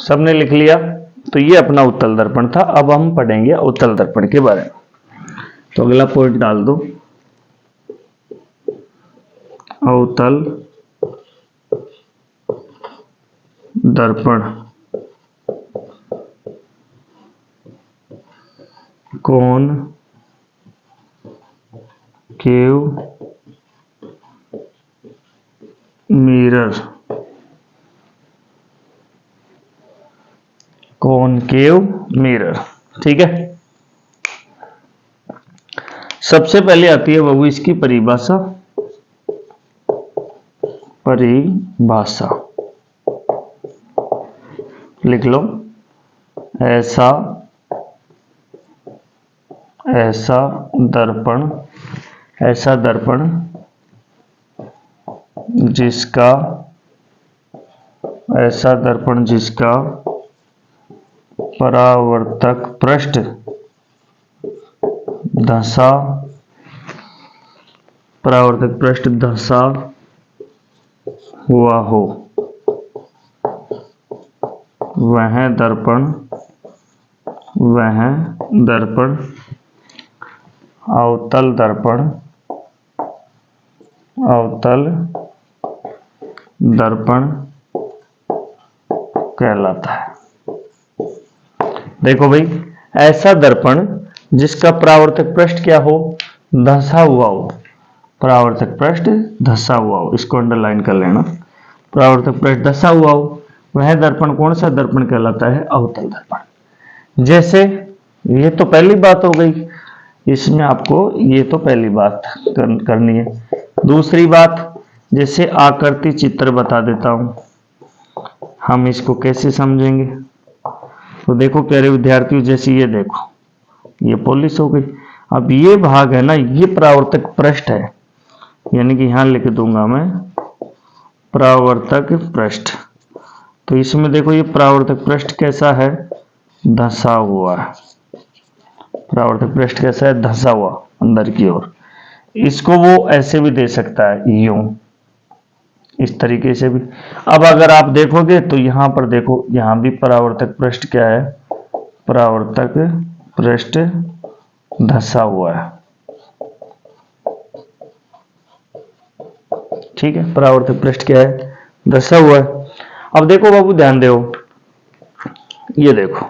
सबने लिख लिया। तो ये अपना उत्तल दर्पण था। अब हम पढ़ेंगे अवतल दर्पण के बारे में। तो अगला पॉइंट डाल दो, अवतल दर्पण कोन केव मिरर, कॉनकेव मिरर। ठीक है, सबसे पहले आती है बाबू इसकी परिभाषा। परिभाषा लिख लो, ऐसा ऐसा दर्पण, ऐसा दर्पण जिसका, ऐसा दर्पण जिसका परावर्तक पृष्ठ धंसा, परावर्तक पृष्ठ धंसा हुआ हो, वह दर्पण, वह दर्पण अवतल दर्पण, अवतल दर्पण कहलाता है। देखो भाई, ऐसा दर्पण जिसका परावर्तक पृष्ठ क्या हो, धंसा हुआ हो, परावर्तक पृष्ठ धंसा हुआ हो, इसको अंडरलाइन कर लेना। परावर्तक पृष्ठ धंसा हुआ हो, वह दर्पण कौन सा दर्पण कहलाता है, अवतल दर्पण। जैसे ये तो पहली बात हो गई, इसमें आपको ये तो पहली बात करनी है। दूसरी बात, जैसे आकृति चित्र बता देता हूं, हम इसको कैसे समझेंगे। तो देखो प्यारे विद्यार्थियों, जैसे ये देखो, ये पॉलिश हो गई। अब ये भाग है ना, ये परावर्तक पृष्ठ है, यानी कि यहां लिख दूंगा मैं परावर्तक पृष्ठ। तो इसमें देखो ये परावर्तक पृष्ठ कैसा है, धंसा हुआ है। परावर्तक पृष्ठ कैसा है, धंसा हुआ अंदर की ओर। इसको वो ऐसे भी दे सकता है, यूं, इस तरीके से भी। अब अगर आप देखोगे तो यहां पर देखो, यहां भी परावर्तक पृष्ठ क्या है, परावर्तक पृष्ठ धंसा हुआ है। ठीक है, परावर्तक पृष्ठ क्या है, धंसा हुआ है। अब देखो बाबू, ध्यान दो, ये देखो,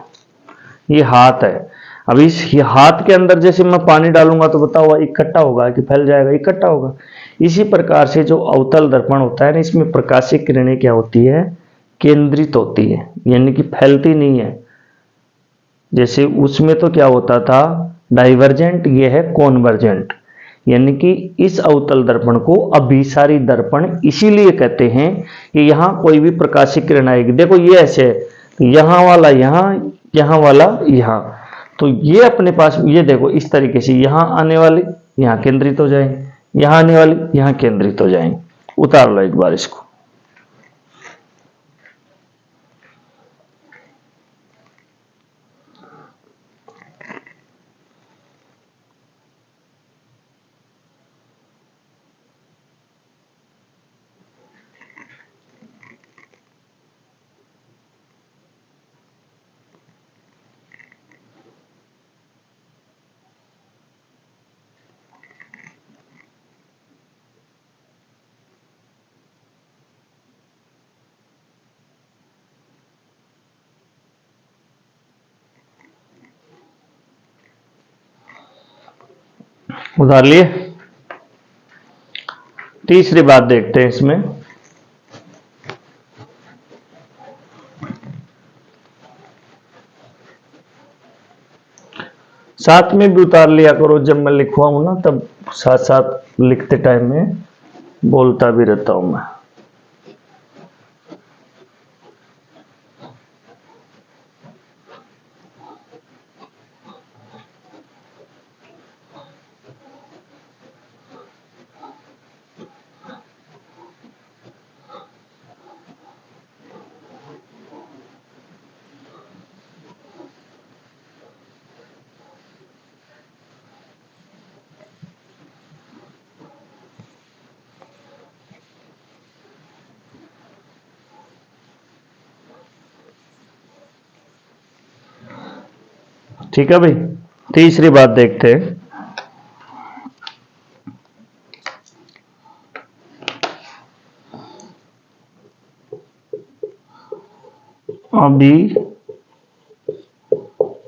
ये हाथ है। अब इस हाथ के अंदर जैसे मैं पानी डालूंगा तो बताओ इकट्ठा होगा कि फैल जाएगा, इकट्ठा होगा। इसी प्रकार से जो अवतल दर्पण होता है ना, इसमें प्रकाशीय किरणें क्या होती है, केंद्रित होती है, यानी कि फैलती नहीं है। जैसे उसमें तो क्या होता था, डाइवर्जेंट, ये है कॉन्वर्जेंट। यानी कि इस अवतल दर्पण को अभिसारी दर्पण इसीलिए कहते हैं कि यहां कोई भी प्रकाशीय किरण आएगी। देखो ये ऐसे है, तो यहां वाला यहां, यहां वाला यहां, तो ये अपने पास, ये देखो इस तरीके से यहां आने वाले यहां केंद्रित हो जाएंगे, यहां आने वाले यहां केंद्रित हो जाएंगे। उतार लो एक बार इसको। उतार लिए। तीसरी बात देखते हैं इसमें, साथ में भी उतार लिया करो, जब मैं लिखवाऊं ना तब साथ साथ लिखते टाइम में बोलता भी रहता हूं मैं। ठीक है भाई। तीसरी बात देखते हैं।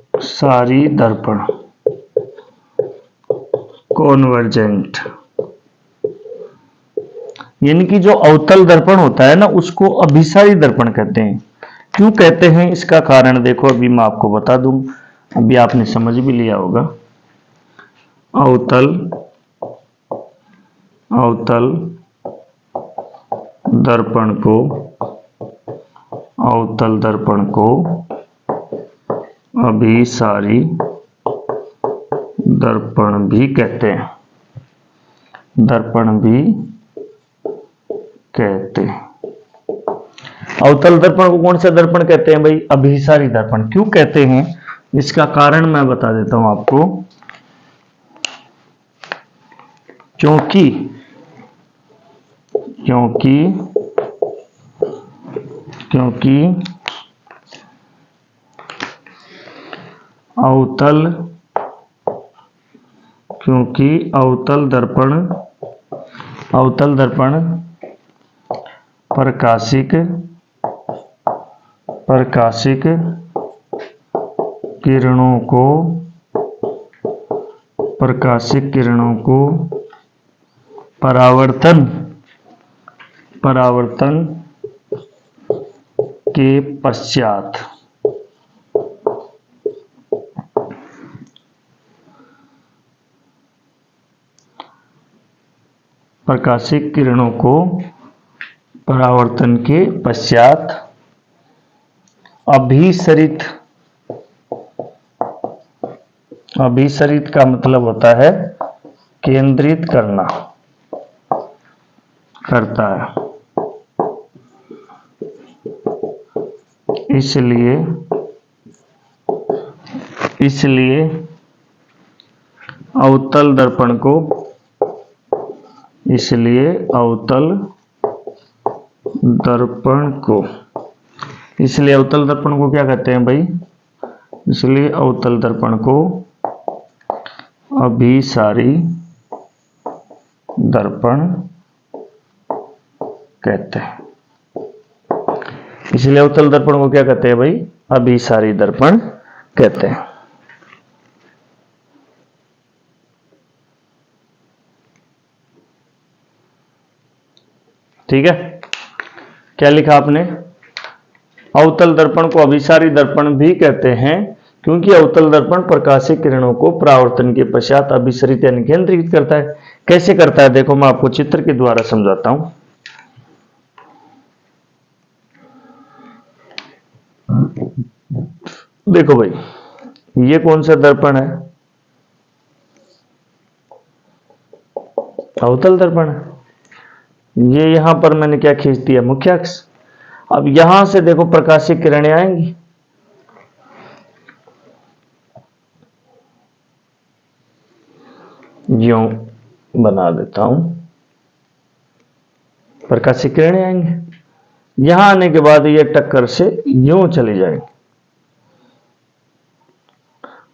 अभिसारी दर्पण, कॉन्वर्जेंट, यानी कि जो अवतल दर्पण होता है ना उसको अभिसारी दर्पण कहते हैं। क्यों कहते हैं इसका कारण देखो, अभी मैं आपको बता दूं, अभी आपने समझ भी लिया होगा। अवतल अवतल दर्पण को अवतल दर्पण को अभिसारी दर्पण भी कहते हैं, दर्पण भी कहते हैं। अवतल दर्पण को कौन सा दर्पण कहते हैं भाई? अभिसारी दर्पण। क्यों कहते हैं इसका कारण मैं बता देता हूं आपको। क्योंकि क्योंकि क्योंकि अवतल दर्पण प्रकाशिक किरणों को परावर्तन के पश्चात प्रकाशिक किरणों को परावर्तन के पश्चात अभिसरित का मतलब होता है केंद्रित करता है। इसलिए अवतल दर्पण को क्या कहते हैं भाई? इसलिए अवतल दर्पण को अभिसारी दर्पण कहते हैं। इसलिए अवतल दर्पण को क्या कहते हैं भाई? अभिसारी दर्पण कहते हैं। ठीक है, क्या लिखा आपने? अवतल दर्पण को अभिसारी दर्पण भी कहते हैं क्योंकि अवतल दर्पण प्रकाशिक किरणों को परावर्तन के पश्चात अभिसरित यानी केंद्रित करता है। कैसे करता है देखो, मैं आपको चित्र के द्वारा समझाता हूं। देखो भाई, ये कौन सा दर्पण है? अवतल दर्पण है। ये यहां पर मैंने क्या खींच दिया? मुख्य अक्ष। अब यहां से देखो प्रकाशिक किरणें आएंगी, यूं बना देता हूं, प्रकाशिक किरणें आएंगी। यहां आने के बाद ये टक्कर से यूं चली जाएंगी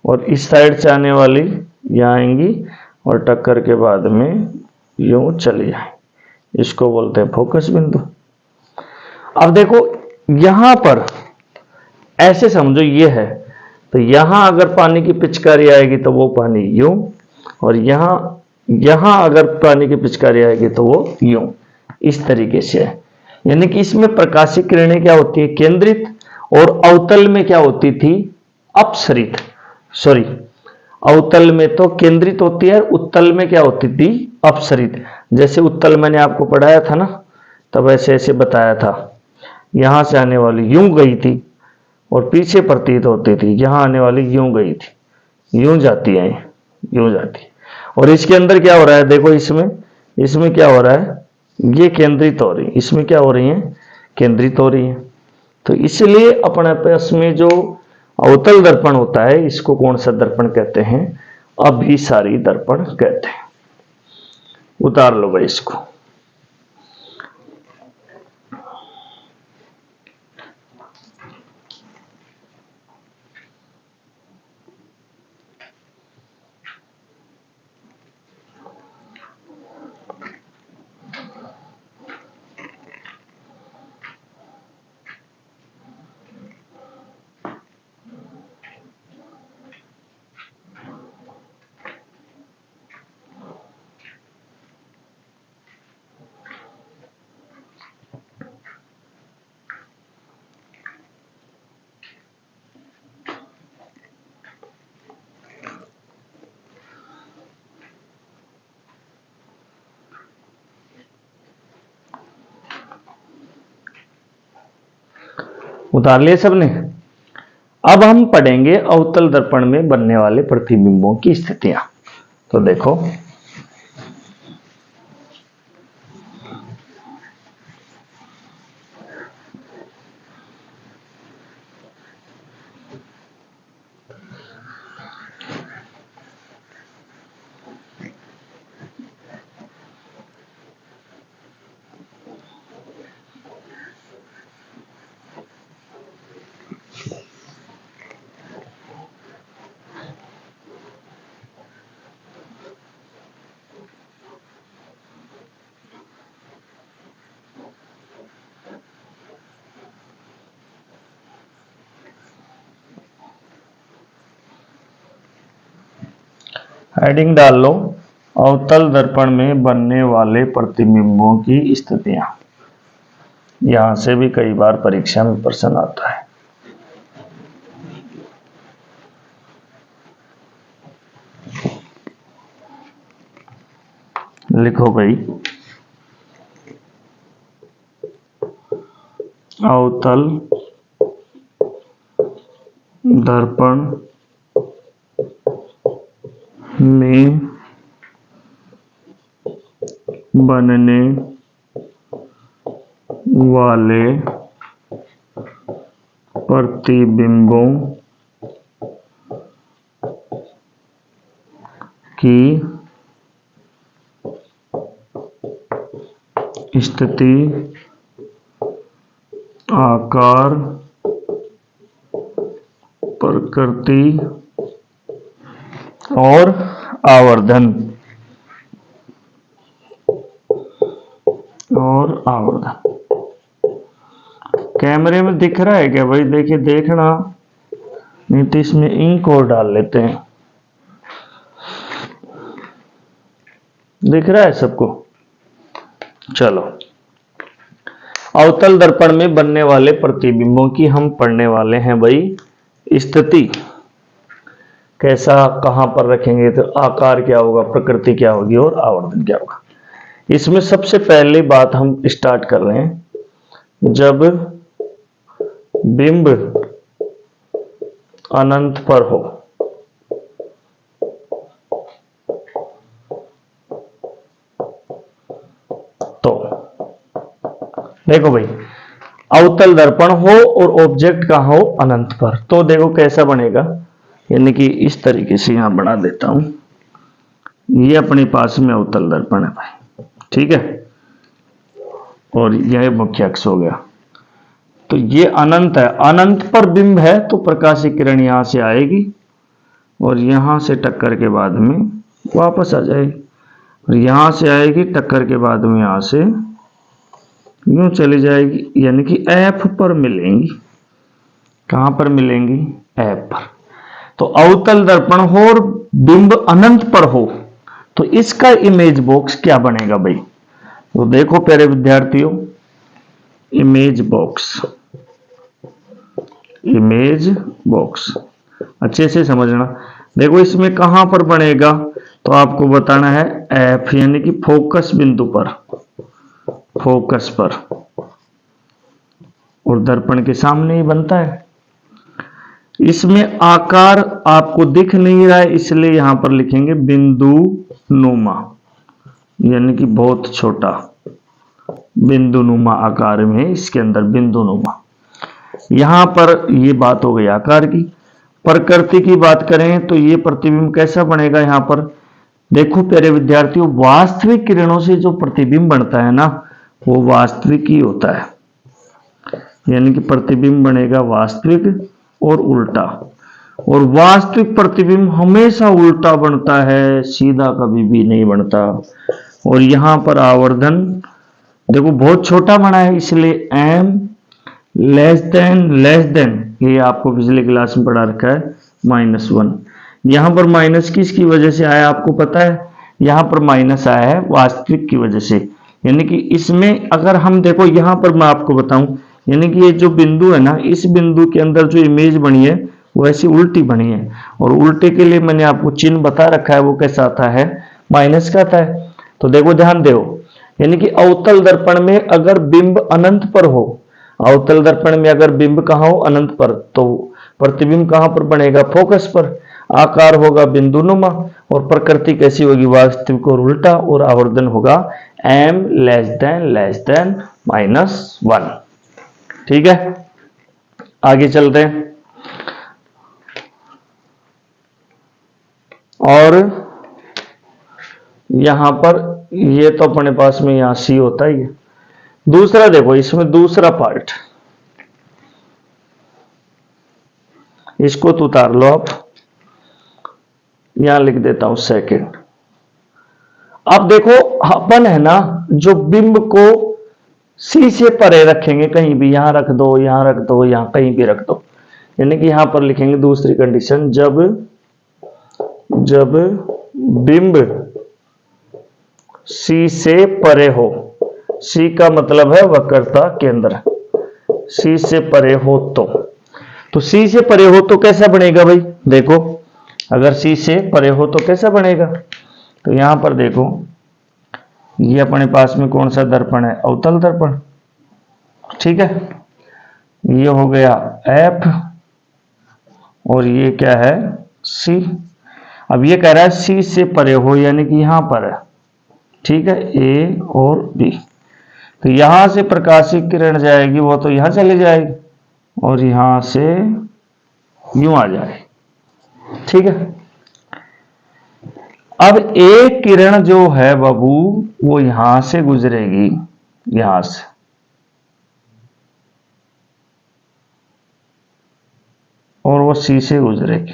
और इस साइड से आने वाली यहां आएंगी और टक्कर के बाद में यूं चली जाएंगी। इसको बोलते हैं फोकस बिंदु। अब देखो यहां पर ऐसे समझो ये है, तो यहां अगर पानी की पिचकारी आएगी तो वो पानी यूं, और यहां अगर पानी की पिचकारी आएगी तो वो यूं, इस तरीके से है। यानी कि इसमें प्रकाशिक किरणें क्या होती है? केंद्रित, और अवतल में क्या होती थी? अपसरित। सॉरी, अवतल में तो केंद्रित होती है, उत्तल में क्या होती थी? अपसरित। जैसे उत्तल मैंने आपको पढ़ाया था ना, तब ऐसे ऐसे बताया था। यहां से आने वाली यूं गई थी और पीछे प्रतीत होती थी, यहां आने वाली यूं गई थी, यूं जाती है, यूं जाती है। और इसके अंदर क्या हो रहा है देखो, इसमें क्या हो रहा है? ये केंद्रित हो रही, इसमें क्या हो रही है? केंद्रित हो रही है। तो इसलिए अपने पास में जो अवतल दर्पण होता है, इसको कौन सा दर्पण कहते हैं? अभिसारी दर्पण कहते हैं। उतार लो भाई इसको। उतार लिए सबने। अब हम पढ़ेंगे अवतल दर्पण में बनने वाले प्रतिबिंबों की स्थितियां। तो देखो, हेडिंग डाल लो, अवतल दर्पण में बनने वाले प्रतिबिंबों की स्थितियां। यहां से भी कई बार परीक्षा में प्रश्न आता है। लिखो भाई, अवतल दर्पण में बनने वाले प्रतिबिंबों की स्थिति, आकार, प्रकृति और आवर्धन कैमरे में दिख रहा है क्या भाई? देखिए, देखना नहीं तो इसमें इंक और डाल लेते हैं। दिख रहा है सबको? चलो, अवतल दर्पण में बनने वाले प्रतिबिंबों की हम पढ़ने वाले हैं भाई स्थिति। कैसा, कहां पर रखेंगे तो आकार क्या होगा, प्रकृति क्या होगी और आवर्धन क्या होगा। इसमें सबसे पहले बात हम स्टार्ट कर रहे हैं, जब बिंब अनंत पर हो। तो देखो भाई, अवतल दर्पण हो और ऑब्जेक्ट कहां हो, अनंत पर। तो देखो कैसा बनेगा, यानी कि इस तरीके से यहां बना देता हूं। ये अपने पास में अवतल दर्पण है भाई, ठीक है, और यह मुख्य अक्ष हो गया। तो ये अनंत है, अनंत पर बिंब है तो प्रकाश की किरण यहां से आएगी और यहां से टक्कर के बाद में वापस आ जाएगी, और यहां से आएगी टक्कर के बाद में यहां से यूं चली जाएगी, यानी कि एफ पर मिलेंगी। कहां पर मिलेंगी? एफ पर। तो अवतल दर्पण हो और बिंब अनंत पर हो तो इसका इमेज बॉक्स क्या बनेगा भाई? तो देखो प्यारे विद्यार्थियों, इमेज बॉक्स, इमेज बॉक्स अच्छे से समझना। देखो इसमें कहां पर बनेगा, तो आपको बताना है एफ, यानी कि फोकस बिंदु पर, फोकस पर, और दर्पण के सामने ही बनता है। इसमें आकार आपको दिख नहीं रहा है, इसलिए यहां पर लिखेंगे बिंदु नुमा, यानी कि बहुत छोटा बिंदु नुमा आकार में, इसके अंदर बिंदु नुमा। यहां पर ये बात हो गई आकार की। प्रकृति की बात करें तो ये प्रतिबिंब कैसा बनेगा? यहां पर देखो प्यारे विद्यार्थियों, वास्तविक किरणों से जो प्रतिबिंब बनता है ना, वो वास्तविक ही होता है, यानी कि प्रतिबिंब बनेगा वास्तविक और उल्टा। और वास्तविक प्रतिबिंब हमेशा उल्टा बनता है, सीधा कभी भी नहीं बनता। और यहां पर आवर्धन देखो बहुत छोटा बना है, इसलिए m लेस देन, ये आपको पिछले क्लास में पढ़ा रखा है, -1। यहां पर माइनस किसकी वजह से आया आपको पता है? यहां पर माइनस आया है वास्तविक की वजह से, यानी कि इसमें अगर हम देखो, यहां पर मैं आपको बताऊं, यानी कि ये जो बिंदु है ना, इस बिंदु के अंदर जो इमेज बनी है वो ऐसी उल्टी बनी है, और उल्टे के लिए मैंने आपको चिन्ह बता रखा है, वो कैसा आता है? माइनस का आता है। तो देखो ध्यान दो, यानी कि अवतल दर्पण में अगर बिंब अनंत पर हो, अवतल दर्पण में अगर बिंब कहाँ हो, अनंत पर, तो प्रतिबिंब कहाँ पर बनेगा, फोकस पर। आकार होगा बिंदुनुमा, और प्रकृति कैसी होगी, वास्तविक और उल्टा, और आवर्धन होगा m << -1। ठीक है, आगे चलते हैं। और यहां पर ये तो अपने पास में यहां सी होता ही है। दूसरा देखो, इसमें दूसरा पार्ट, इसको तो उतार लो आप, यहां लिख देता हूं सेकंड। अब देखो, अपन है ना, जो बिंब को सी से परे रखेंगे, कहीं भी, यहां रख दो, यहां रख दो, यहां कहीं भी रख दो, यानी कि यहां पर लिखेंगे दूसरी कंडीशन, जब बिंब सी से परे हो, सी का मतलब है वक्रता केंद्र, सी से परे हो तो सी से परे हो तो कैसा बनेगा भाई, देखो, अगर सी से परे हो तो कैसा बनेगा, तो यहां पर देखो, ये अपने पास में कौन सा दर्पण है, अवतल दर्पण। ठीक है, ये हो गया एफ, और ये क्या है, सी। अब ये कह रहा है सी से परे हो, यानी कि यहां पर है। ठीक है, ए और बी, तो यहां से प्रकाशीय किरण जाएगी, वो तो यहां चली जाएगी, और यहां से यूं आ जाएगी। ठीक है, अब एक किरण जो है बाबू, वो यहां से गुजरेगी, यहां से, और वो सी से गुजरेगी,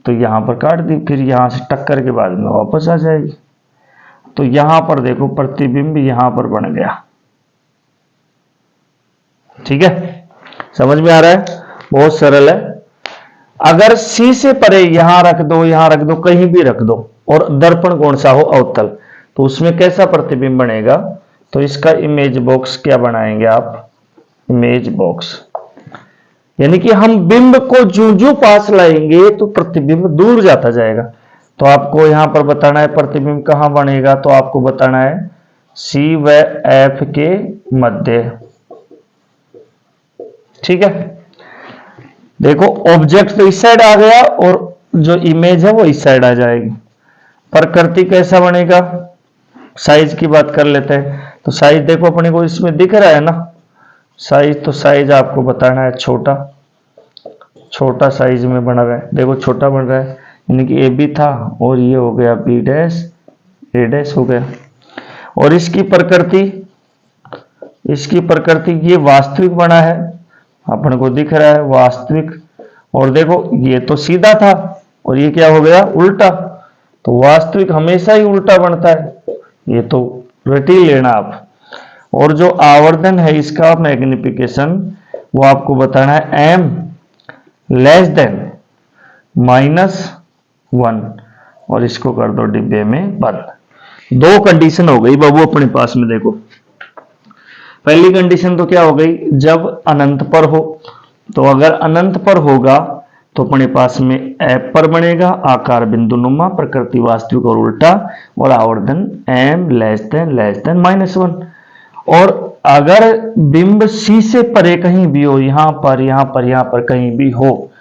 तो यहां पर काट दी, फिर यहां से टक्कर के बाद में वापस आ जाएगी। तो यहां पर देखो, प्रतिबिंब यहां पर बन गया। ठीक है, समझ में आ रहा है, बहुत सरल है। अगर सी से परे यहां रख दो, यहां रख दो, कहीं भी रख दो, और दर्पण कौन सा हो, अवतल, तो उसमें कैसा प्रतिबिंब बनेगा, तो इसका इमेज बॉक्स क्या बनाएंगे आप, इमेज बॉक्स, यानी कि हम बिंब को जो जो पास लाएंगे तो प्रतिबिंब दूर जाता जाएगा। तो आपको यहां पर बताना है प्रतिबिंब कहां बनेगा, तो आपको बताना है सी व एफ के मध्य। ठीक है, देखो, ऑब्जेक्ट तो इस साइड आ गया, और जो इमेज है वो इस साइड आ जाएगी। प्रकृति कैसा बनेगा, साइज की बात कर लेते हैं। तो साइज देखो, अपने को इसमें दिख रहा है ना साइज, तो साइज आपको बताना है छोटा, छोटा साइज में बना रहा है, देखो छोटा बन रहा है, यानी कि ए बी था, और ये हो गया बी डैश, ए डैश हो गया। और इसकी प्रकृति ये वास्तविक बना है, अपन को दिख रहा है वास्तविक। और देखो, ये तो सीधा था, और ये क्या हो गया, उल्टा। तो वास्तविक हमेशा ही उल्टा बनता है, ये तो रट ही लेना आप। और जो आवर्धन है इसका मैग्निफिकेशन, वो आपको बताना है m <<-1, और इसको कर दो डिब्बे में बंद। दो कंडीशन हो गई बाबू अपने पास में, देखो, पहली कंडीशन तो क्या हो गई, जब अनंत पर हो, तो अगर अनंत पर होगा तो अपने पास में एफ पर बनेगा, आकार बिंदुनुमा, प्रकृति वास्तविक और उल्टा, और आवर्धन m <<-1। और अगर बिंब सी से परे कहीं भी हो, यहां पर, यहां पर, यहां पर कहीं भी हो,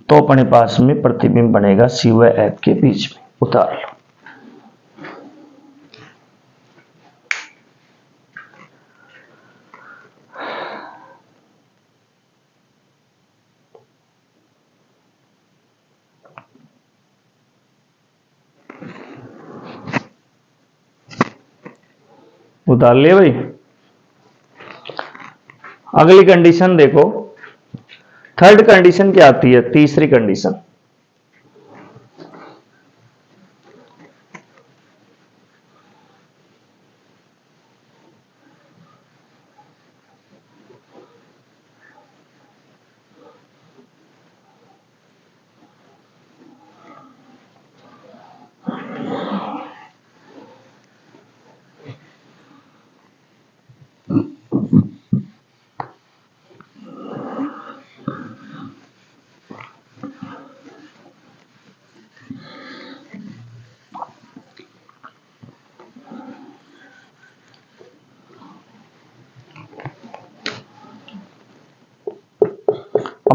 तो अपने पास में प्रतिबिंब बनेगा सी व एफ के बीच में। उतार लो। उतार लिए भाई। अगली कंडीशन देखो, थर्ड कंडीशन क्या आती है, तीसरी कंडीशन,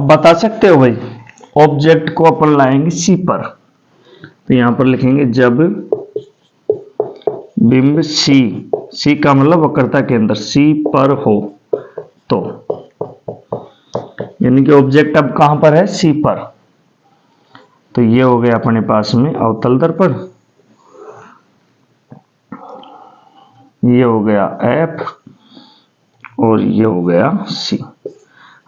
अब बता सकते हो भाई, ऑब्जेक्ट को अपन लाएंगे सी पर, तो यहां पर लिखेंगे जब बिंब सी का मतलब वक्रता के अंदर सी पर हो तो, यानी कि ऑब्जेक्ट अब कहां पर है, सी पर। तो ये हो गया अपने पास में अवतल दर्पण, ये हो गया एफ और ये हो गया सी।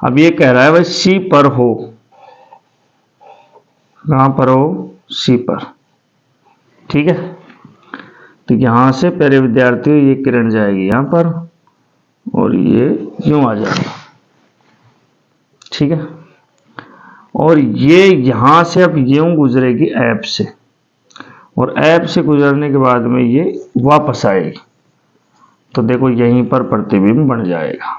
अब ये कह रहा है भाई सी पर हो, कहां पर हो, सी पर, ठीक है। तो यहां से पहले विद्यार्थियों ये किरण जाएगी यहां पर और ये यूं आ जाएगा, ठीक है। और ये यहां से अब यूं गुजरेगी ऐप से, और ऐप से गुजरने के बाद में ये वापस आएगी, तो देखो यहीं पर प्रतिबिंब बन जाएगा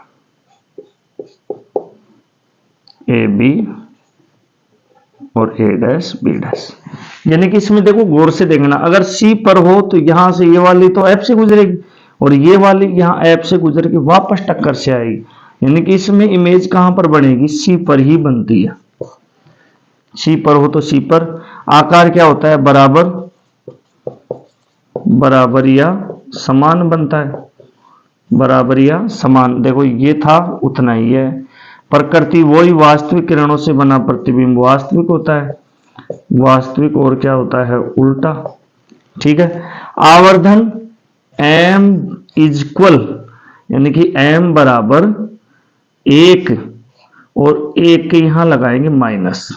ए बी और ए डैश बी डैश। यानी कि इसमें देखो गौर से देखना, अगर सी पर हो तो यहां से ये वाली तो ऐप से गुजरेगी और ये वाली यहां ऐप से गुजर के वापस टक्कर से आएगी, यानी कि इसमें इमेज कहां पर बनेगी, सी पर ही बनती है। सी पर हो तो सी पर आकार क्या होता है, बराबर, बराबर या समान बनता है, बराबर या समान। देखो ये था उतना ही है, प्रकृति वही, वास्तविक किरणों से बना प्रतिबिंब वास्तविक होता है, वास्तविक और क्या होता है, उल्टा, ठीक है। आवर्धन m इज इक्वल, यानी कि m बराबर 1 और 1 के यहां लगाएंगे माइनस,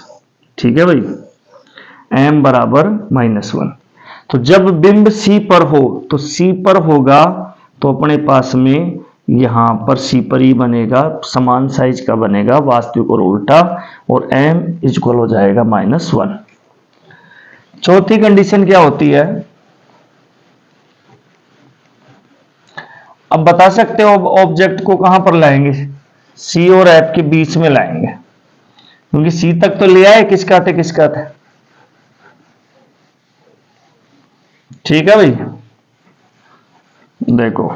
ठीक है भाई, m बराबर -1। तो जब बिंब C पर हो तो C पर होगा तो अपने पास में यहां पर C पर ही बनेगा, समान साइज का बनेगा, वास्तविक और उल्टा, और m इक्वल हो जाएगा -1। चौथी कंडीशन क्या होती है, अब बता सकते हो ऑब्जेक्ट को कहां पर लाएंगे, सी और एफ के बीच में लाएंगे, क्योंकि सी तक तो ले आए, किसका थे किसका थे, ठीक है भाई। देखो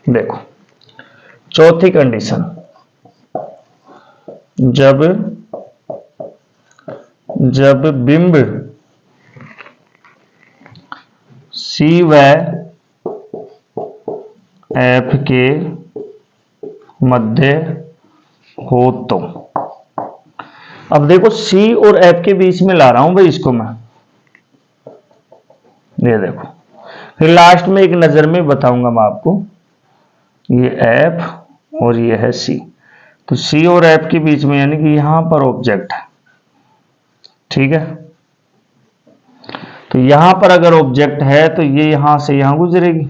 देखो चौथी कंडीशन, जब जब बिंब सी व एफ के मध्य हो तो, अब देखो सी और एफ के बीच में ला रहा हूं भाई इसको मैं, ये देखो, फिर लास्ट में एक नजर में बताऊंगा मैं आपको, ये एफ और ये है सी, तो सी और एफ के बीच में यानी कि यहां पर ऑब्जेक्ट है, ठीक है। तो यहां पर अगर ऑब्जेक्ट है तो ये यहां से यहां गुजरेगी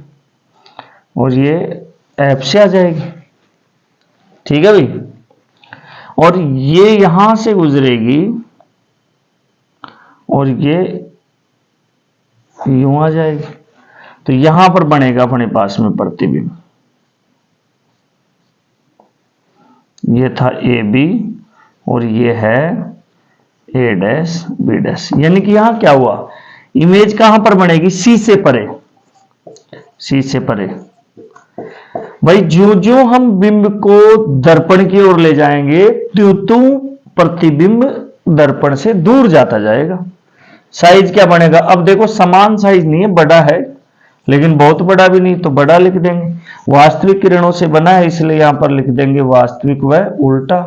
और ये एफ से आ जाएगी, ठीक है भाई, और ये यहां से गुजरेगी और ये यूं आ जाएगी, तो यहां पर बनेगा अपने पास में प्रतिबिंब, ये था ए बी और ये है ए डैश बी डैश, यानी कि यहां क्या हुआ, इमेज कहां पर बनेगी, सी से परे, सी से परे। भाई जो जो हम बिंब को दर्पण की ओर ले जाएंगे त्यों त्यों प्रतिबिंब दर्पण से दूर जाता जाएगा। साइज क्या बनेगा, अब देखो समान साइज नहीं है, बड़ा है लेकिन बहुत बड़ा भी नहीं, तो बड़ा लिख देंगे, वास्तविक किरणों से बना है इसलिए यहां पर लिख देंगे वास्तविक व उल्टा,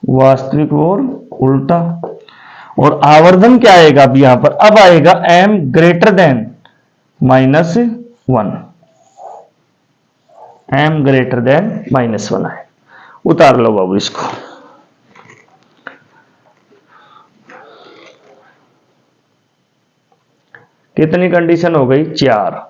वास्तविक और उल्टा। और आवर्धन क्या आएगा अब यहां पर, अब आएगा m greater than -1, m greater than -1 है। उतार लो बाबू इसको, कितनी कंडीशन हो गई, 4।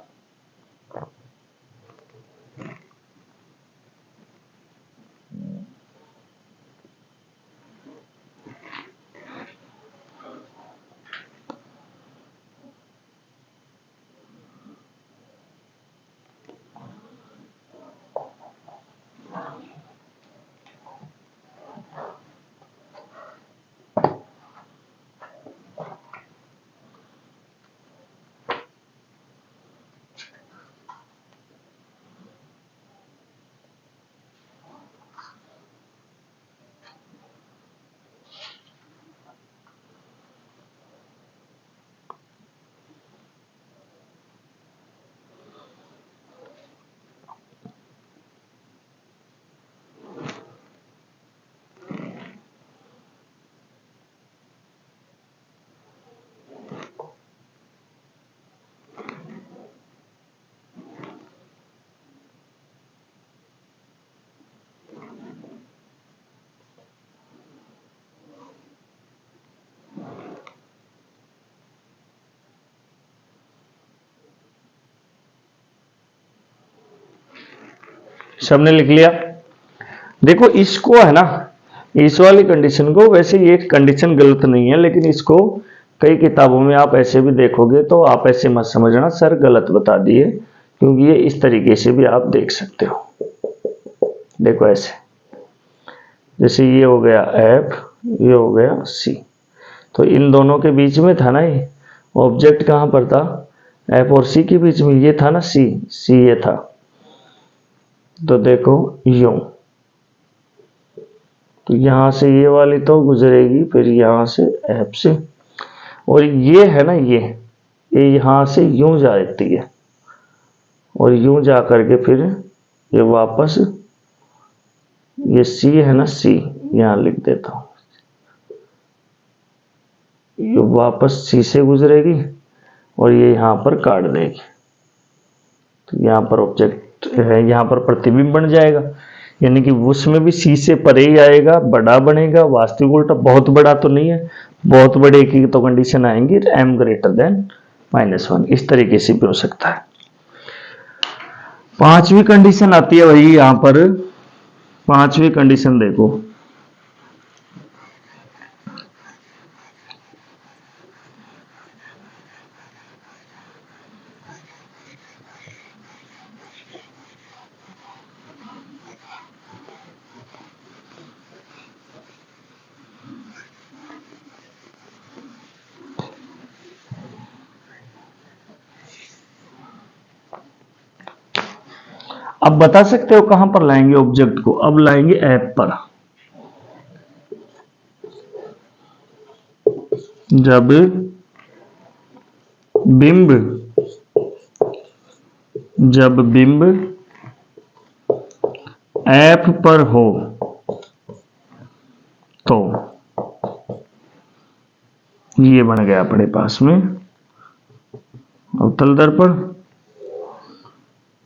सबने लिख लिया। देखो इसको है ना, इस वाली कंडीशन को, वैसे ये कंडीशन गलत नहीं है, लेकिन इसको कई किताबों में आप ऐसे भी देखोगे तो आप ऐसे मत समझना सर गलत बता दिए, क्योंकि ये इस तरीके से भी आप देख सकते हो। देखो ऐसे, जैसे ये हो गया F, ये हो गया C, तो इन दोनों के बीच में था ना, ये ऑब्जेक्ट कहां पर था, F और C के बीच में, ये था ना C ये था। तो देखो यूं, तो यहां से ये वाली तो गुजरेगी, फिर यहां से F से, और ये है ना, ये यहां से यूं जाती है, और यूं जा करके फिर ये वापस, ये C है ना, C यहां लिख देता हूं, ये वापस C से गुजरेगी और ये यहां पर काट देगी। तो यहां पर ऑब्जेक्ट है, यहां पर प्रतिबिंब बन जाएगा, यानी कि उसमें भी C से परे ही आएगा, बड़ा बनेगा। वास्तविक उल्टा बहुत बड़ा तो नहीं है, बहुत बड़े की तो कंडीशन आएंगी m ग्रेटर देन -1, इस तरीके से भी हो सकता है। पांचवी कंडीशन आती है भाई यहां पर, पांचवी कंडीशन देखो, अब बता सकते हो कहां पर लाएंगे ऑब्जेक्ट को, अब लाएंगे ऐप पर। जब बिंब ऐप पर हो तो ये बन गया अपने पास में अवतल दर्पण,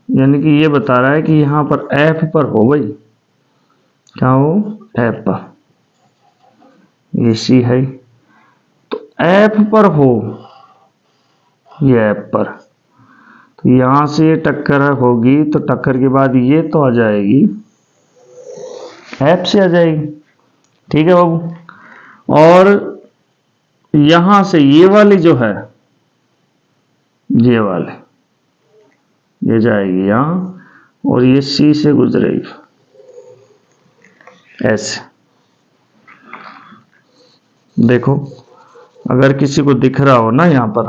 यानी कि ये बता रहा है कि यहां पर F पर हो भाई, क्या हो, F पर, ये C है, तो F पर हो, ये F पर, तो यहां से ये टक्कर होगी, तो टक्कर के बाद ये तो आ जाएगी, F से आ जाएगी, ठीक है बाबू। और यहां से ये वाली जो है, ये वाली, ये जाएगी यहां और ये C से गुजरेगी ऐसे। देखो अगर किसी को दिख रहा हो ना यहां पर,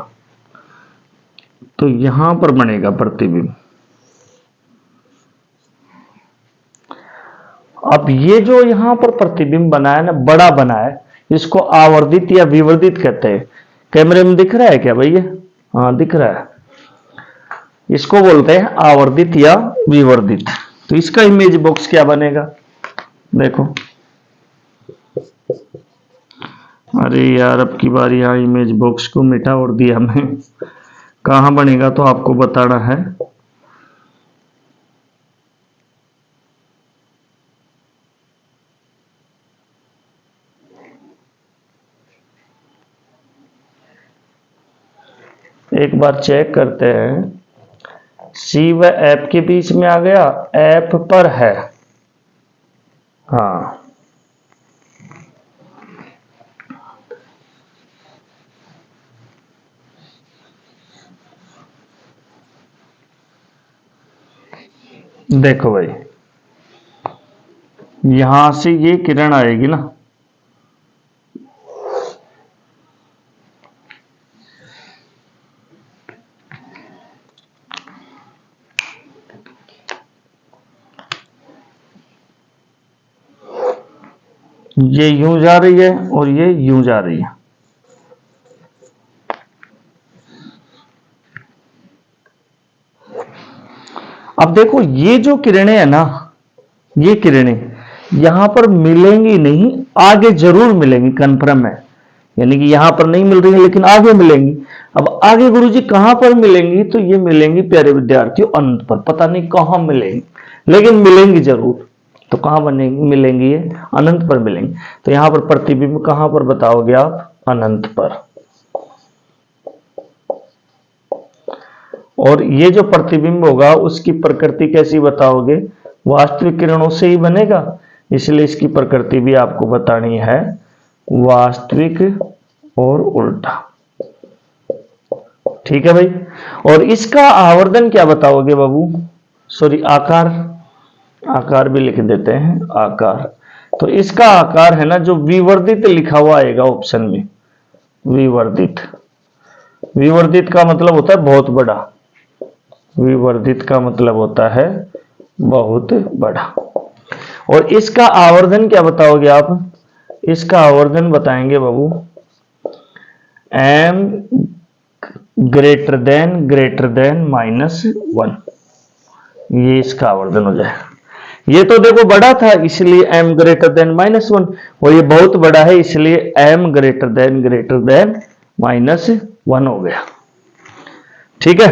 तो यहां पर बनेगा प्रतिबिंब। अब ये जो यहां पर प्रतिबिंब बना है ना, बड़ा बना है, इसको आवर्धित या विवर्धित कहते हैं। कैमरे में दिख रहा है क्या भैया, हाँ दिख रहा है, इसको बोलते हैं आवर्धित या विवर्धित। तो इसका इमेज बॉक्स क्या बनेगा, देखो, अरे यार अब की बार यहाँ इमेज बॉक्स को मिटा और दिया मैं, कहां बनेगा तो आपको बताना है। एक बार चेक करते हैं, C व F के बीच में आ गया, F पर है, हाँ देखो भाई, यहां से ये किरण आएगी ना, ये यूं जा रही है और ये यूं जा रही है, अब देखो ये जो किरणें है ना, ये किरणें यहां पर मिलेंगी नहीं, आगे जरूर मिलेंगी, कन्फर्म है, यानी कि यहां पर नहीं मिल रही है लेकिन आगे मिलेंगी। अब आगे गुरुजी कहां पर मिलेंगी, तो ये मिलेंगी प्यारे विद्यार्थियों अनंत पर, पता नहीं कहां मिलेंगी लेकिन मिलेंगी जरूर। तो कहां बनेंगी, मिलेंगी, ये अनंत पर मिलेंगी। तो यहां पर प्रतिबिंब कहां पर बताओगे आप, अनंत पर। और ये जो प्रतिबिंब होगा उसकी प्रकृति कैसी बताओगे, वास्तविक किरणों से ही बनेगा, इसलिए इसकी प्रकृति भी आपको बतानी है, वास्तविक और उल्टा। ठीक है भाई। और इसका आवर्धन क्या बताओगे बाबू, सॉरी आकार, आकार भी लिख देते हैं, आकार। तो इसका आकार है ना जो विवर्धित लिखा हुआ आएगा ऑप्शन में, विवर्धित। विवर्धित का मतलब होता है बहुत बड़ा, विवर्धित का मतलब होता है बहुत बड़ा। और इसका आवर्धन क्या बताओगे आप, इसका आवर्धन बताएंगे बाबू m ग्रेटर देन -1, ये इसका आवर्धन हो जाए। ये तो देखो बड़ा था इसलिए m ग्रेटर देन -1, और ये बहुत बड़ा है इसलिए m ग्रेटर देन -1 हो गया। ठीक है।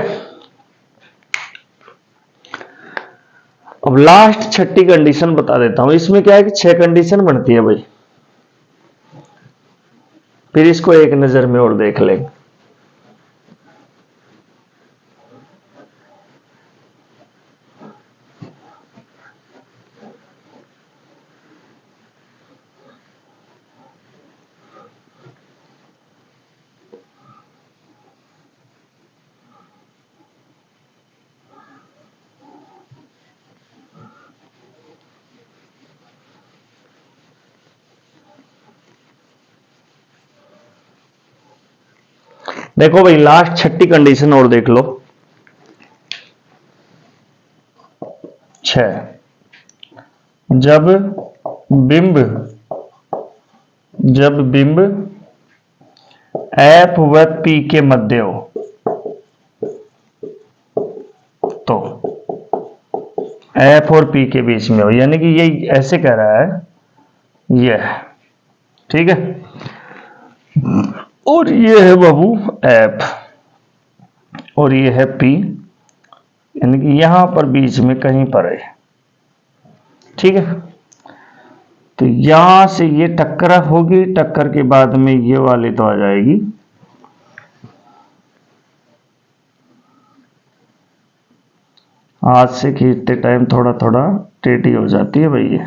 अब लास्ट छठी कंडीशन बता देता हूं। इसमें क्या है कि 6 कंडीशन बनती है भाई, फिर इसको एक नजर में और देख लेंगे। देखो भाई लास्ट छठी कंडीशन और देख लो। 6, जब बिंब F व P के मध्य हो तो F और P के बीच में हो, यानी कि ये ऐसे कह रहा है यह, ठीक है। और ये है बाबू F और ये है P, यानी कि यहां पर बीच में कहीं पर है, ठीक है। तो यहां से ये टक्कर होगी, टक्कर के बाद में ये वाली तो आ जाएगी, हाथ से खींचते टाइम थोड़ा थोड़ा टेढ़ी हो जाती है भाई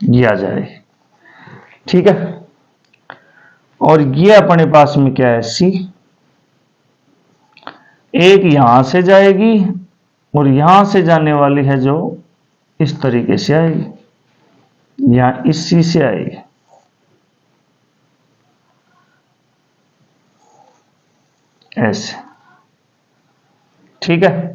ये आ जाएगी, ठीक है। और ये अपने पास में क्या है C, एक यहां से जाएगी और यहां से जाने वाली है जो इस तरीके से आएगी, यहां इस C से आएगी, ऐसे, ठीक है।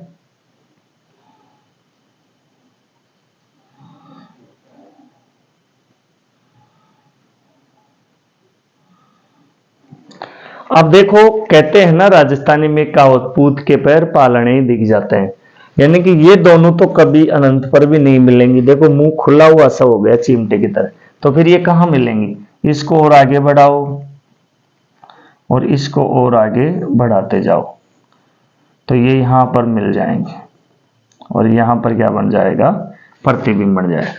अब देखो कहते हैं ना राजस्थानी में कहावत, पूत के पैर पालने दिख जाते हैं, यानी कि ये दोनों तो कभी अनंत पर भी नहीं मिलेंगी। देखो मुंह खुला हुआ सा हो गया चिमटे की तरह, तो फिर ये कहां मिलेंगी, इसको और आगे बढ़ाओ और इसको और आगे बढ़ाते जाओ तो ये यहां पर मिल जाएंगे और यहां पर क्या बन जाएगा, प्रतिबिंब बन जाएगा।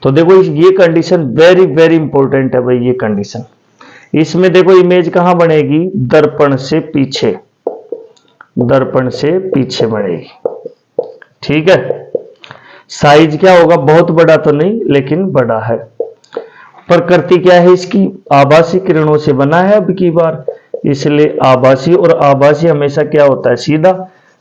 तो देखो ये कंडीशन वेरी वेरी इंपॉर्टेंट है भाई, ये कंडीशन। इसमें देखो इमेज कहां बनेगी, दर्पण से पीछे, दर्पण से पीछे बनेगी, ठीक है। साइज क्या होगा, बहुत बड़ा तो नहीं लेकिन बड़ा है। प्रकृति क्या है इसकी, आभासी किरणों से बना है अब की बार, इसलिए आभासी, और आभासी हमेशा क्या होता है, सीधा।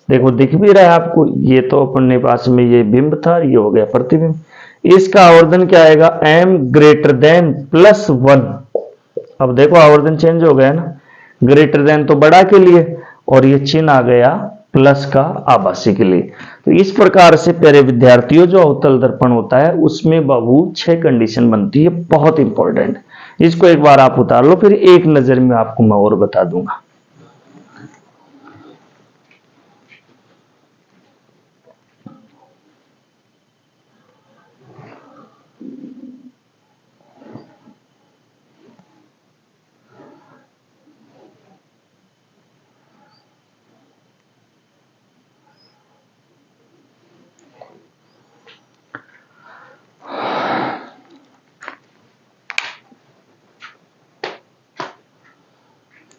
देखो दिख भी रहा है आपको, ये तो अपने पास में ये बिंब था, ये हो गया प्रतिबिंब। इसका आवर्धन क्या आएगा, m ग्रेटर देन +1। अब देखो आवर्धन चेंज हो गया ना, ग्रेटर देन तो बड़ा के लिए और ये चिन्ह आ गया प्लस का आभासी के लिए। तो इस प्रकार से प्यारे विद्यार्थियों जो अवतल दर्पण होता है उसमें बाबू 6 कंडीशन बनती है, बहुत इंपॉर्टेंट। इसको एक बार आप उतार लो, फिर एक नजर में आपको मैं और बता दूंगा।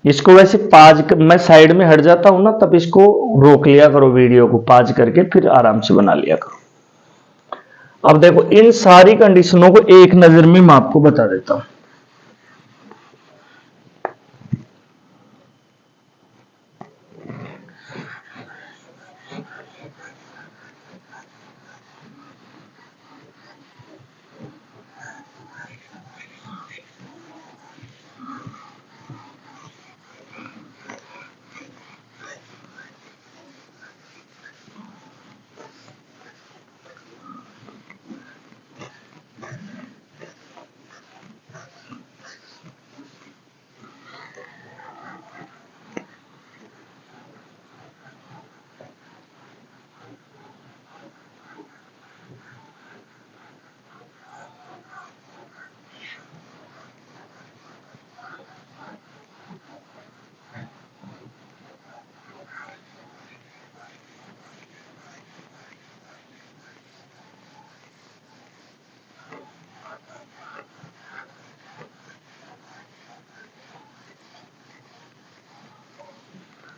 इसको वैसे मैं साइड में हट जाता हूं ना, तब इसको रोक लिया करो, वीडियो को पाज करके फिर आराम से बना लिया करो। अब देखो इन सारी कंडीशनों को एक नजर में मैं आपको बता देता हूं।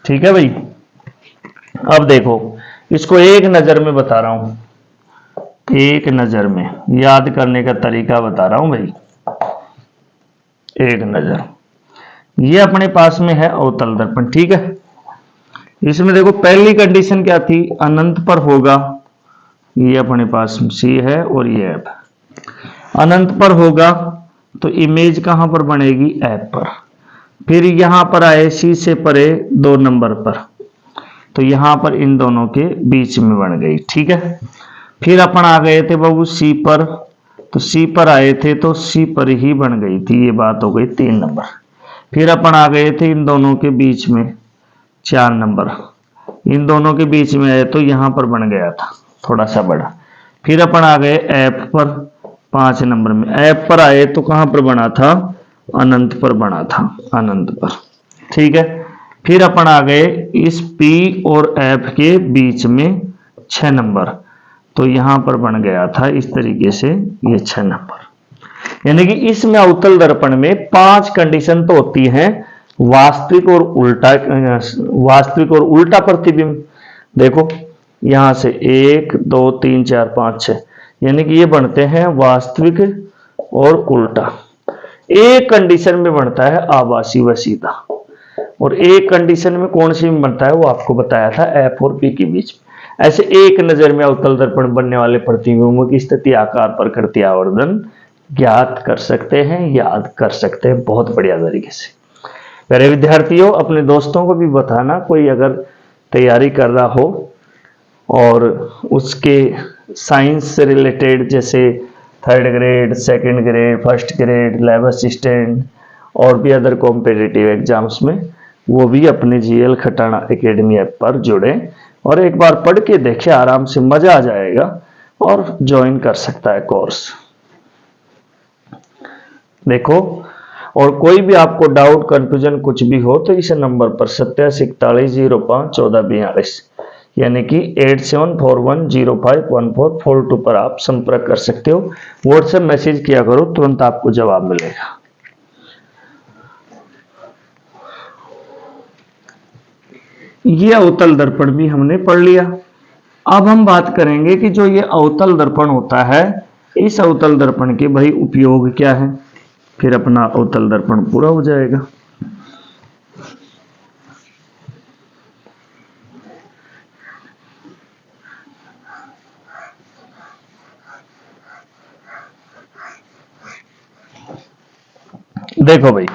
ठीक है भाई। अब देखो इसको एक नजर में बता रहा हूं, एक नजर में याद करने का तरीका बता रहा हूं भाई। एक नजर, ये अपने पास में है अवतल दर्पण, ठीक है। इसमें देखो पहली कंडीशन क्या थी, अनंत पर होगा, ये अपने पास सी है और ये एफ। अनंत पर होगा तो इमेज कहां पर बनेगी, एफ पर। फिर यहां पर आए सी से परे 2 नंबर पर, तो यहां पर इन दोनों के बीच में बन गई, ठीक है। फिर अपन आ गए थे बाबू सी पर, तो सी पर आए थे तो सी पर ही बन गई थी, ये बात हो गई 3 नंबर। फिर अपन आ गए थे इन दोनों के बीच में 4 नंबर, इन दोनों के बीच में आए तो यहां पर बन गया था थोड़ा सा बड़ा। फिर अपन आ गए एफ पर 5 नंबर में, एफ पर आए तो कहां पर बना था, अनंत पर बना था, अनंत पर, ठीक है। फिर अपन आ गए इस P और F के बीच में 6 नंबर, तो यहां पर बन गया था इस तरीके से ये 6 नंबर। यानी कि इसमें अवतल दर्पण में 5 कंडीशन तो होती हैं, वास्तविक और उल्टा, वास्तविक और उल्टा प्रतिबिंब। देखो यहां से 1 2 3 4 5 6, यानी कि ये बनते हैं वास्तविक और उल्टा। एक कंडीशन में बनता है आभासी व सीधा, और एक कंडीशन में कौन सी में बनता है वो आपको बताया था, एफ और पी के बीच में। ऐसे एक नजर में अवतल दर्पण बनने वाले प्रतिबिंबों की स्थिति, आकार, प्रकृति, आवर्धन ज्ञात कर सकते हैं, याद कर सकते हैं बहुत बढ़िया तरीके से। मेरे विद्यार्थियों अपने दोस्तों को भी बताना, कोई अगर तैयारी कर रहा हो और उसके साइंस से रिलेटेड, जैसे 3rd grade, 2nd grade, 1st grade, lab assistant और भी अदर कॉम्पिटिटिव एग्जाम्स में, वो भी अपने जीएल खटाना एकेडमी ऐप पर जुड़े और एक बार पढ़ के देखे, आराम से मजा आ जाएगा और ज्वाइन कर सकता है कोर्स। देखो और कोई भी आपको डाउट, कंफ्यूजन कुछ भी हो तो इस नंबर पर 8741051442 यानी कि 8741051442 पर आप संपर्क कर सकते हो। व्हाट्सएप मैसेज किया करो, तुरंत आपको जवाब मिलेगा। ये अवतल दर्पण भी हमने पढ़ लिया। अब हम बात करेंगे कि जो ये अवतल दर्पण होता है, इस अवतल दर्पण के भाई उपयोग क्या है, फिर अपना अवतल दर्पण पूरा हो जाएगा। देखो भाई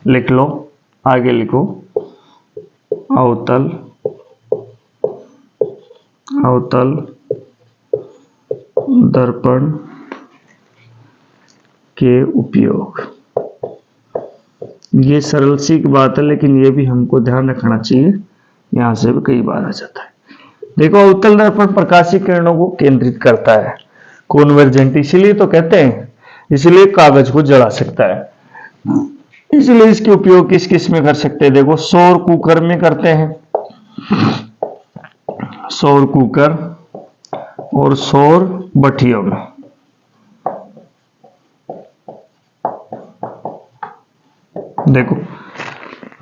लिख लो, आगे लिखो, अवतल दर्पण के उपयोग। ये सरल सी की बात है, लेकिन ये भी हमको ध्यान रखना चाहिए, यहां से भी कई बार आ जाता है। देखो अवतल दर्पण प्रकाशीय किरणों को केंद्रित करता है, कॉन्वर्जेंट इसलिए तो कहते हैं, इसलिए कागज को जला सकता है। इसलिए इसके उपयोग किस किस में कर सकते हैं, देखो सौर कुकर में करते हैं, सौर कुकर और सौर भट्टियों में। देखो,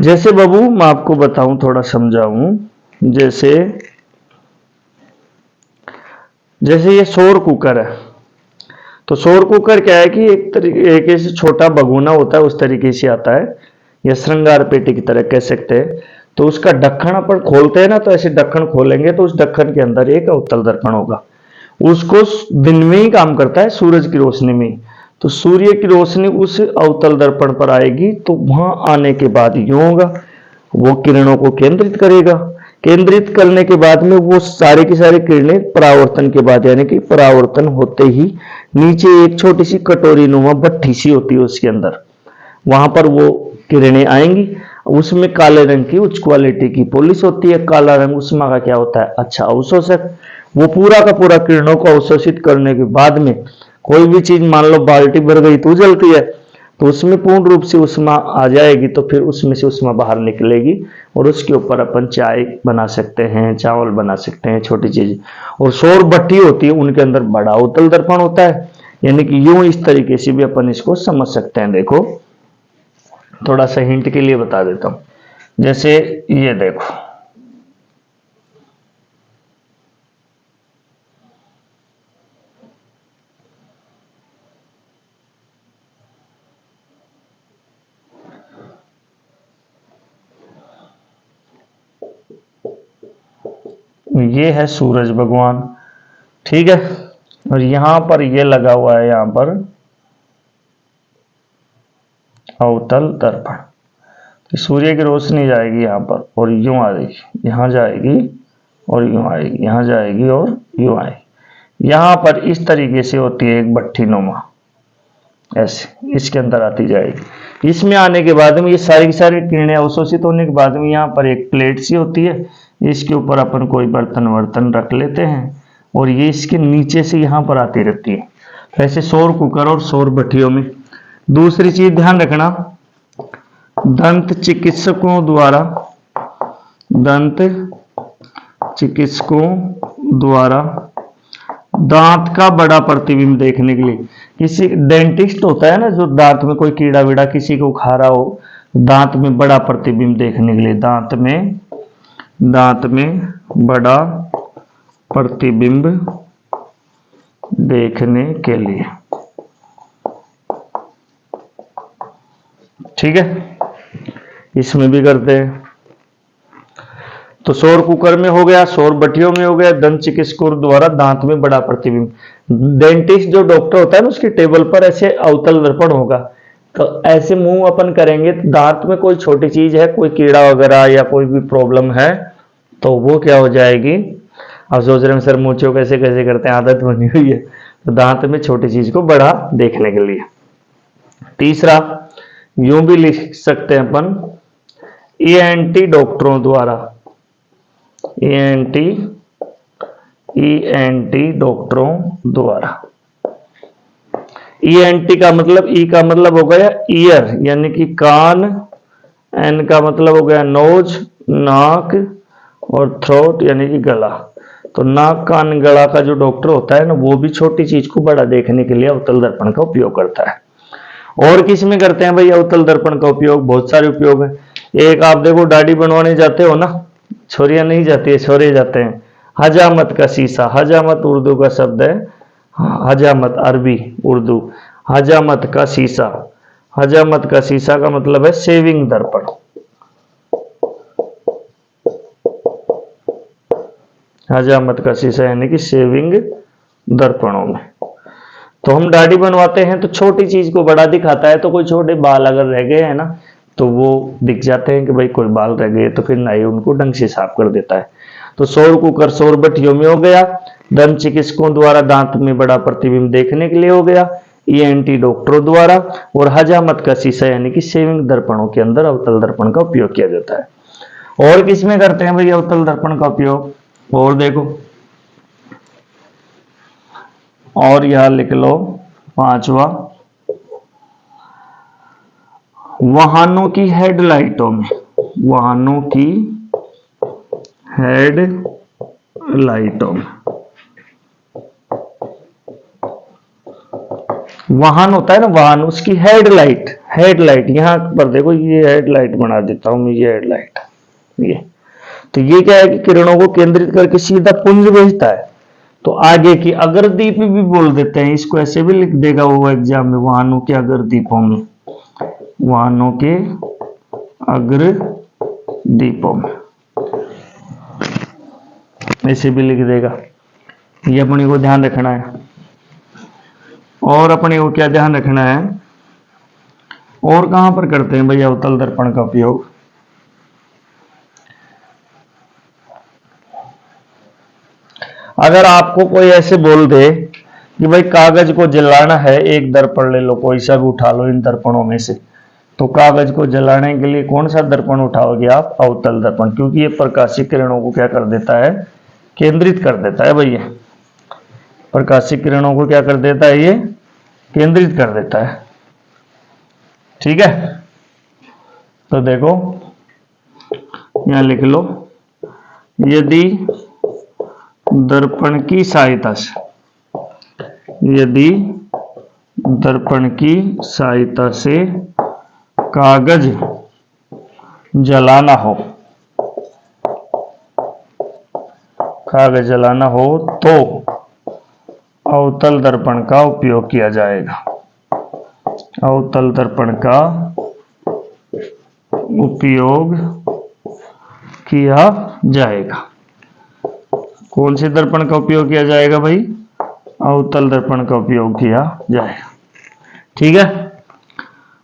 जैसे बाबू मैं आपको बताऊं, थोड़ा समझाऊं। जैसे जैसे ये सौर कुकर है, तो सौर कुकर क्या है कि एक तरीके से छोटा भगोना होता है, उस तरीके से आता है, या श्रृंगार पेटी की तरह कह सकते हैं। तो उसका ढक्कन अपन खोलते हैं ना, तो ऐसे ढक्कन खोलेंगे तो उस ढक्कन के अंदर एक अवतल दर्पण होगा। उसको दिन में ही काम करता है, सूरज की रोशनी में। तो सूर्य की रोशनी उस अवतल दर्पण पर आएगी, तो वहां आने के बाद यूं होगा, वो किरणों को केंद्रित करेगा। केंद्रित करने के बाद में वो सारे की सारी किरणें परावर्तन के बाद, यानी कि परावर्तन होते ही नीचे एक छोटी सी कटोरी नुमा भट्ठी सी होती है उसके अंदर, वहां पर वो किरणें आएंगी। उसमें काले रंग की उच्च क्वालिटी की पॉलिश होती है। काला रंग उसमें का क्या होता है, अच्छा अवशोषक। वो पूरा का पूरा किरणों को अवशोषित करने के बाद में कोई भी चीज, मान लो बाल्टी भर गई तो जलती है, तो उसमें पूर्ण रूप से उष्मा आ जाएगी, तो फिर उसमें से उष्मा बाहर निकलेगी और उसके ऊपर अपन चाय बना सकते हैं, चावल बना सकते हैं, छोटी चीज। और सौर भट्टी होती है, उनके अंदर बड़ा अवतल दर्पण होता है। यानी कि यूं इस तरीके से भी अपन इसको समझ सकते हैं। देखो, थोड़ा सा हिंट के लिए बता देता हूं। जैसे ये देखो, ये है सूरज भगवान, ठीक है। और यहां पर ये लगा हुआ है, यहां पर अवतल दर्पण। तो सूर्य की रोशनी जाएगी यहां पर और यूं आएगी, यहां जाएगी और यूं आएगी, यहां जाएगी और यूं आएगी। यहां पर इस तरीके से होती है एक भट्ठी नुमा, ऐसे इसके अंदर आती जाएगी। इसमें आने के बाद में ये सारी की सारी किरणें अवशोषित होने के बाद में यहाँ पर एक प्लेट सी होती है, इसके ऊपर अपन कोई बर्तन वर्तन रख लेते हैं और ये इसके नीचे से यहाँ पर आती रहती है। ऐसे सौर कुकर और सौर भट्टियों में। दूसरी चीज ध्यान रखना, दंत चिकित्सकों द्वारा दांत का बड़ा प्रतिबिंब देखने के लिए, किसी डेंटिस्ट होता है ना, जो दांत में कोई कीड़ा वीड़ा किसी को खा रहा हो, दांत में बड़ा प्रतिबिंब देखने के लिए, दांत में बड़ा प्रतिबिंब देखने के लिए, ठीक है। इसमें भी करते हैं। तो सौर कुकर में हो गया, सौर भट्टियों में हो गया, दंत चिकित्सकों द्वारा दांत में बड़ा प्रतिबिंब। डेंटिस्ट जो डॉक्टर होता है ना, उसकी टेबल पर ऐसे अवतल दर्पण होगा, तो ऐसे मुंह अपन करेंगे, दांत में कोई छोटी चीज है, कोई कीड़ा वगैरह या कोई भी प्रॉब्लम है, तो वो क्या हो जाएगी। अब सोच रहे हैं सर मूंछों कैसे कैसे करते हैं, आदत बनी हुई है। तो दांत में छोटी चीज को बड़ा देखने के लिए। तीसरा, यूं भी लिख सकते हैं अपन, ईएनटी डॉक्टरों द्वारा, ईएनटी डॉक्टरों द्वारा। ईएनटी का मतलब, ई का मतलब हो गया ईयर यानी कि कान, एन का मतलब हो गया नोज नाक, और थ्रोट यानी कि गला। तो नाक कान गला का जो डॉक्टर होता है ना, वो भी छोटी चीज को बड़ा देखने के लिए अवतल दर्पण का उपयोग करता है। और किस में करते हैं भाई अवतल दर्पण का उपयोग? बहुत सारे उपयोग है। एक आप देखो, दाढ़ी बनवाने जाते हो ना, छोरियां नहीं जाती है, छोरे जाते हैं। हजामत का शीशा, हजामत उर्दू का शब्द है, हजामत अरबी उर्दू, हजामत का शीशा। हजामत का शीशा का मतलब है शेविंग दर्पण। हजामत का शीशा यानी कि शेविंग दर्पणों में। तो हम दाढ़ी बनवाते हैं तो छोटी चीज को बड़ा दिखाता है, तो कोई छोटे बाल अगर रह गए हैं ना, तो वो दिख जाते हैं कि भाई कोई बाल रह गए, तो फिर नाई उनको ढंग से साफ कर देता है। तो सौर कुकर सौर भट्टियों में हो गया, दंत चिकित्सकों द्वारा दांत में बड़ा प्रतिबिंब देखने के लिए हो गया, ईएनटी डॉक्टरों द्वारा, और हजामत का शीशा यानी कि शेविंग दर्पणों के अंदर अवतल दर्पण का उपयोग किया जाता है। और किसमें करते हैं भाई अवतल दर्पण का उपयोग? और देखो, और यहां लिख लो पांचवा, वाहनों की हेडलाइटों में, वाहनों की हेडलाइटों में। वाहन होता है ना, वाहन, उसकी हेडलाइट, हेडलाइट, यहाँ पर देखो ये हेडलाइट बना देता हूं मैं, ये हेडलाइट, ये तो ये क्या है कि किरणों को केंद्रित करके सीधा पुंज भेजता है। तो आगे की अग्रदीप भी बोल देते हैं इसको, ऐसे भी लिख देगा वो एग्जाम में, वाहनों के अग्रदीपों में, वाहनों के अग्रदीपों में ऐसे भी लिख देगा। ये अपने को ध्यान रखना है। और अपने को क्या ध्यान रखना है, और कहां पर करते हैं भैया अवतल दर्पण का उपयोग, अगर आपको कोई ऐसे बोल दे कि भाई कागज को जलाना है, एक दर्पण ले लो, कोई सा भी उठा लो इन दर्पणों में से, तो कागज को जलाने के लिए कौन सा दर्पण उठाओगे आप, अवतल दर्पण, क्योंकि ये प्रकाशिक किरणों को क्या कर देता है, केंद्रित कर देता है भैया, प्रकाशिक किरणों को क्या कर देता है, ये केंद्रित कर देता है। ठीक है, तो देखो यहां लिख लो, यदि दर्पण की सहायता से, यदि दर्पण की सहायता से कागज जलाना हो, कागज जलाना हो तो अवतल दर्पण का उपयोग किया जाएगा, अवतल दर्पण का उपयोग किया जाएगा। कौन से दर्पण का उपयोग किया जाएगा भाई, अवतल दर्पण का उपयोग किया जाएगा। ठीक है,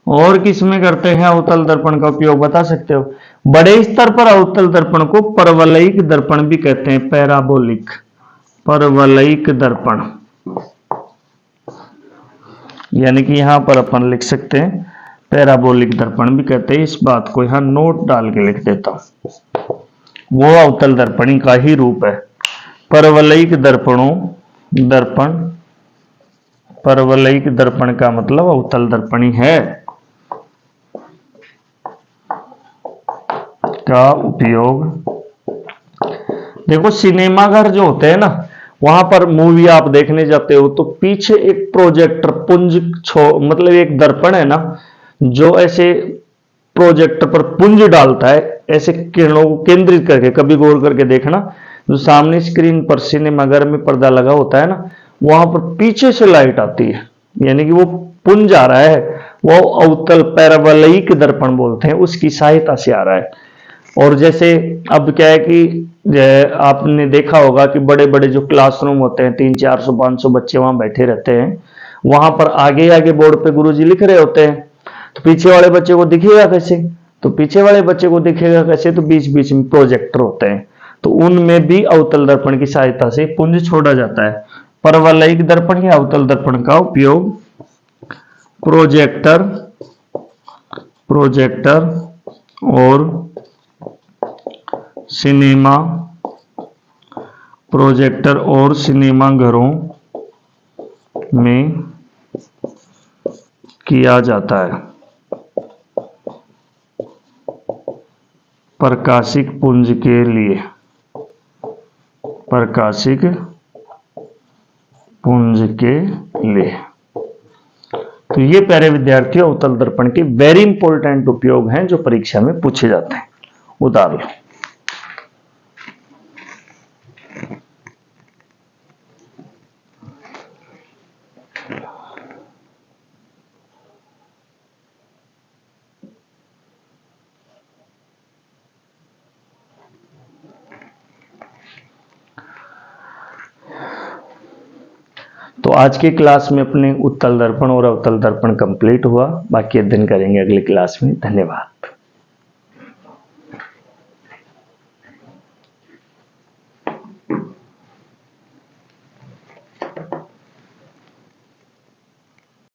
और किस में करते हैं अवतल दर्पण का उपयोग बता सकते हो, बड़े स्तर पर अवतल दर्पण को परवलयिक दर्पण भी कहते हैं, पैराबोलिक, परवलयिक दर्पण, यानी कि यहां पर अपन लिख सकते हैं पैराबोलिक दर्पण भी कहते हैं। इस बात को यहां नोट डाल के लिख देता हूं, वो अवतल दर्पणी का ही रूप है। परवलयिक दर्पणों, दर्पण, परवलयिक दर्पण का मतलब अवतल दर्पणी है का उपयोग। देखो सिनेमाघर जो होते हैं ना, वहां पर मूवी आप देखने जाते हो तो पीछे एक प्रोजेक्टर पुंज मतलब एक दर्पण है ना, जो ऐसे प्रोजेक्टर पर पुंज डालता है, ऐसे किरणों को केंद्रित करके, कभी गौर करके देखना, जो सामने स्क्रीन पर सिनेमाघर में पर्दा लगा होता है ना, वहां पर पीछे से लाइट आती है, यानी कि वो पुंज आ रहा है, वो अवतल पैराबोलिक दर्पण बोलते हैं, उसकी सहायता से आ रहा है। और जैसे अब क्या है कि आपने देखा होगा कि बड़े बड़े जो क्लासरूम होते हैं, 300-400-500 बच्चे वहां बैठे रहते हैं, वहां पर आगे आगे बोर्ड पे गुरुजी लिख रहे होते हैं, तो पीछे वाले बच्चे को दिखेगा कैसे, तो पीछे वाले बच्चे को दिखेगा कैसे, तो बीच बीच में प्रोजेक्टर होते हैं, तो उनमें भी अवतल दर्पण की सहायता से पुंज छोड़ा जाता है। परवलयिक दर्पण या अवतल दर्पण का उपयोग प्रोजेक्टर, प्रोजेक्टर और सिनेमा, प्रोजेक्टर और सिनेमा घरों में किया जाता है। प्रकाशिक पुंज के लिए, प्रकाशिक पुंज के लिए। तो ये प्यारे विद्यार्थियों अवतल दर्पण के वेरी इंपॉर्टेंट उपयोग हैं जो परीक्षा में पूछे जाते हैं। उतार लो। तो आज की क्लास में अपने उत्तल दर्पण और अवतल दर्पण कंप्लीट हुआ, बाकी अध्ययन करेंगे अगली क्लास में। धन्यवाद।